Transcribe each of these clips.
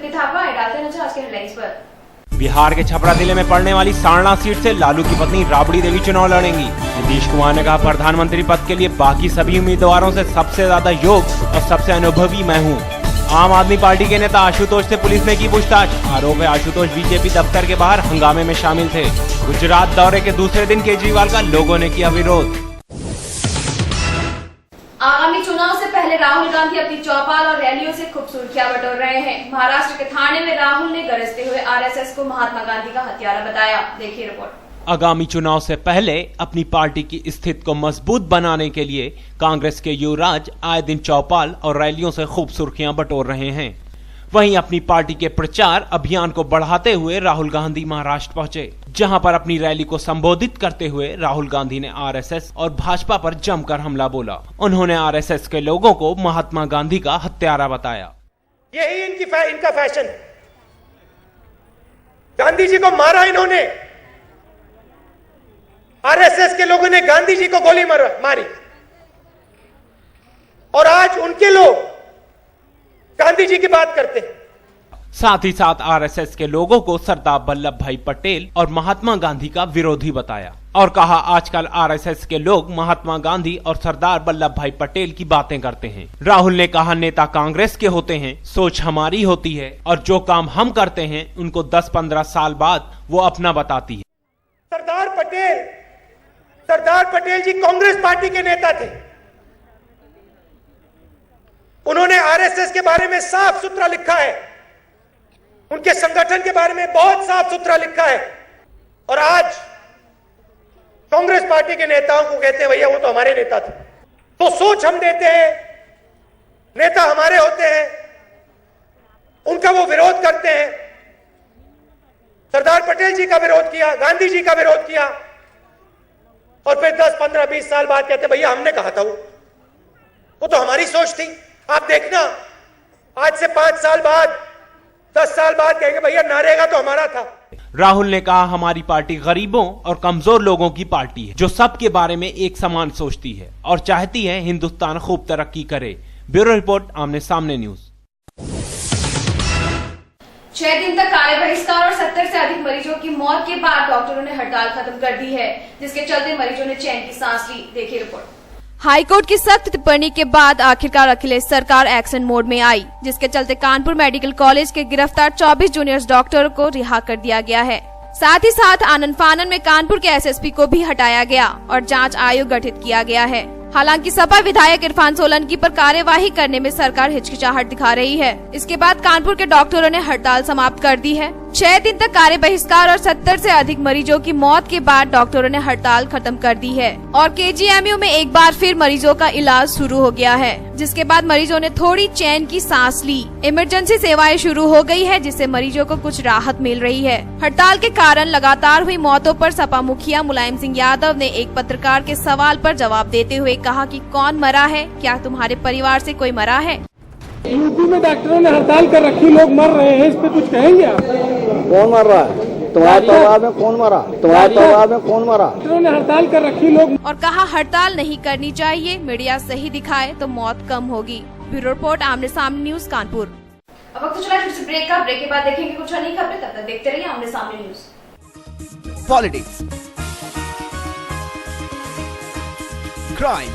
श्रुति थापा डालते नजर आज के हेडलाइंस पर। बिहार के छपरा जिले में पड़ने वाली सारना सीट से लालू की पत्नी राबड़ी देवी चुनाव लड़ेंगी। नीतीश कुमार ने कहा, प्रधानमंत्री पद के लिए बाकी सभी उम्मीदवारों से सबसे ज्यादा योग्य और सबसे अनुभवी मैं हूँ। आम आदमी पार्टी के नेता आशुतोष से पुलिस ने की पूछताछ। आरोप है आशुतोष बीजेपी दफ्तर के बाहर हंगामे में शामिल थे। गुजरात दौरे के दूसरे दिन केजरीवाल का लोगों ने किया विरोध। आगामी चुनाव से पहले राहुल गांधी अपनी चौपाल और रैलियों से खूब सुर्खियां बटोर रहे हैं। महाराष्ट्र के ठाणे में राहुल ने गरजते हुए आरएसएस को महात्मा गांधी का हत्यारा बताया। देखिए रिपोर्ट। आगामी चुनाव से पहले अपनी पार्टी की स्थिति को मजबूत बनाने के लिए कांग्रेस के युवराज आए दिन चौपाल और रैलियों से खूब सुर्खियां बटोर रहे हैं। वहीं अपनी पार्टी के प्रचार अभियान को बढ़ाते हुए राहुल गांधी महाराष्ट्र पहुंचे, जहां पर अपनी रैली को संबोधित करते हुए राहुल गांधी ने आरएसएस और भाजपा पर जमकर हमला बोला। उन्होंने आरएसएस के लोगों को महात्मा गांधी का हत्यारा बताया। यही इनका फैशन है। गांधी जी को मारा इन्होंने, आरएसएस के लोगों ने गांधी जी को गोली मारी और आज उनके लोग गांधी जी की बात करते हैं। साथ ही साथ आरएसएस के लोगों को सरदार वल्लभ भाई पटेल और महात्मा गांधी का विरोधी बताया और कहा, आजकल आरएसएस के लोग महात्मा गांधी और सरदार वल्लभ भाई पटेल की बातें करते हैं। राहुल ने कहा, नेता कांग्रेस के होते हैं, सोच हमारी होती है और जो काम हम करते हैं उनको 10-15 साल बाद वो अपना बताती है। सरदार पटेल जी कांग्रेस पार्टी के नेता थे। उन्होंने आरएसएस के बारे में साफ सुथरा लिखा है, उनके संगठन के बारे में बहुत साफ सुथरा लिखा है और आज कांग्रेस पार्टी के नेताओं को कहते हैं भैया वो तो हमारे नेता थे। तो सोच हम देते हैं, नेता हमारे होते हैं, उनका वो विरोध करते हैं। सरदार पटेल जी का विरोध किया, गांधी जी का विरोध किया और फिर 10, 15, 20 साल बाद कहते भैया हमने कहा था वो तो हमारी सोच थी। आप देखना आज से 5 साल बाद, 10 साल बाद कहेंगे भैया नरेगा तो हमारा था। राहुल ने कहा, हमारी पार्टी गरीबों और कमजोर लोगों की पार्टी है जो सबके बारे में एक समान सोचती है और चाहती है हिंदुस्तान खूब तरक्की करे। ब्यूरो रिपोर्ट, आमने सामने न्यूज। 6 दिन तक कार्य बहिष्कार और 70 से अधिक मरीजों की मौत के बाद डॉक्टरों ने हड़ताल खत्म कर दी है, जिसके चलते मरीजों ने चैन की सांस ली। देखिए रिपोर्ट। हाईकोर्ट की सख्त टिप्पणी के बाद आखिरकार अखिलेश सरकार एक्शन मोड में आई, जिसके चलते कानपुर मेडिकल कॉलेज के गिरफ्तार 24 जूनियर डॉक्टरों को रिहा कर दिया गया है। साथ ही साथ आनन फानन में कानपुर के एसएसपी को भी हटाया गया और जांच आयोग गठित किया गया है। हालांकि सपा विधायक इरफान सोलंकी पर कार्यवाही करने में सरकार हिचकिचाहट दिखा रही है। इसके बाद कानपुर के डॉक्टरों ने हड़ताल समाप्त कर दी है। 6 दिन तक कार्य बहिष्कार और 70 से अधिक मरीजों की मौत के बाद डॉक्टरों ने हड़ताल खत्म कर दी है और केजीएमयू में एक बार फिर मरीजों का इलाज शुरू हो गया है, जिसके बाद मरीजों ने थोड़ी चैन की सांस ली। इमरजेंसी सेवाएं शुरू हो गई है, जिससे मरीजों को कुछ राहत मिल रही है। हड़ताल के कारण लगातार हुई मौतों पर सपा मुखिया मुलायम सिंह यादव ने एक पत्रकार के सवाल पर जवाब देते हुए कहा कि कौन मरा है, क्या तुम्हारे परिवार से कोई मरा है? यूपी में डॉक्टरों ने हड़ताल कर रखी, लोग मर रहे हैं, इस पे कुछ कहेंगे आप? कौन मर रहा है? तुम्हारे परिवार में कौन मरा? तुम्हारे परिवार में कौन मरा? डॉक्टरों ने हड़ताल कर रखी, लोग। और कहा, हड़ताल नहीं करनी चाहिए, मीडिया सही दिखाए तो मौत कम होगी। ब्यूरो रिपोर्ट, आमने सामने न्यूज, कानपुर। अब वक्त चला फिर से ब्रेक का। ब्रेक के बाद देखेंगे कुछ अन्य खबरें, तब तक देखते रहिए आमने सामने न्यूज। Politics, crime,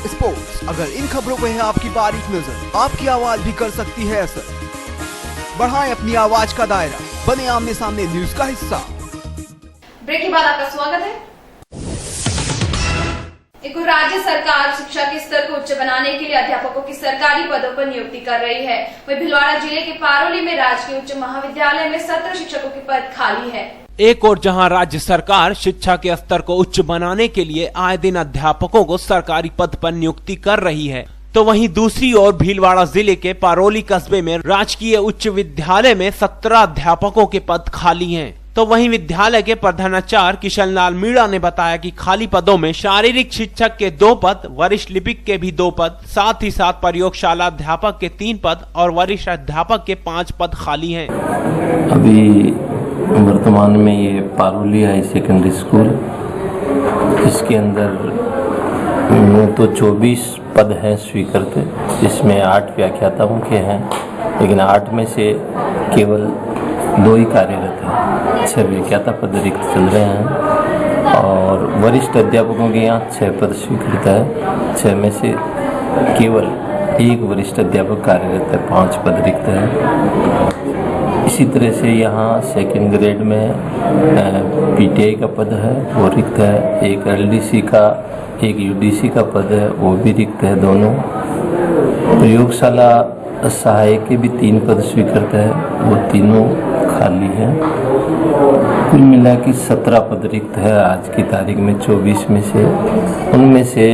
sports. अगर इन खबरों पे है आपकी बारीक नजर, आपकी आवाज भी कर सकती है असर। बढ़ाएं अपनी आवाज का दायरा, बने आमने सामने न्यूज का हिस्सा। ब्रेक के बाद आपका स्वागत है। एक राज्य सरकार शिक्षा के स्तर को उच्च बनाने के लिए अध्यापकों की सरकारी पदों पर नियुक्ति कर रही है। वहीं भिलवाड़ा जिले के पारोली में राजकीय उच्च महाविद्यालय में 17 शिक्षकों के पद खाली है। एक और जहां राज्य सरकार शिक्षा के स्तर को उच्च बनाने के लिए आए दिन अध्यापकों को सरकारी पद पर नियुक्ति कर रही है, तो वहीं दूसरी ओर भीलवाड़ा जिले के पारोली कस्बे में राजकीय उच्च विद्यालय में 17 अध्यापकों के पद खाली हैं। तो वहीं विद्यालय के प्रधानाचार्य किशन लाल मीणा ने बताया कि खाली पदों में शारीरिक शिक्षक के 2 पद, वरिष्ठ लिपिक के भी 2 पद, साथ ही साथ प्रयोगशाला अध्यापक के 3 पद और वरिष्ठ अध्यापक के 5 पद खाली हैं। अभी वर्तमान में ये पारोली हाई सेकेंडरी स्कूल, इसके अंदर तो 24 पद हैं स्वीकृत, जिसमें 8 व्याख्याता मुख्य हैं, लेकिन 8 में से केवल 2 ही कार्यरत हैं। 6 व्याख्याता पद रिक्त चल रहे हैं और वरिष्ठ अध्यापकों के यहाँ 6 पद स्वीकृत है। 6 में से केवल 1 वरिष्ठ अध्यापक कार्यरत है, 5 पद रिक्त हैं। इसी तरह से यहाँ सेकंड ग्रेड में पीटीआई का पद है, वो रिक्त है। एक एलडीसी का, एक यूडीसी का पद है, वो भी रिक्त है दोनों। प्रयोगशाला सहायक के भी 3 पद स्वीकृत है, वो तीनों खाली हैं। कुल मिला के 17 पद रिक्त है आज की तारीख में 24 में से। उनमें से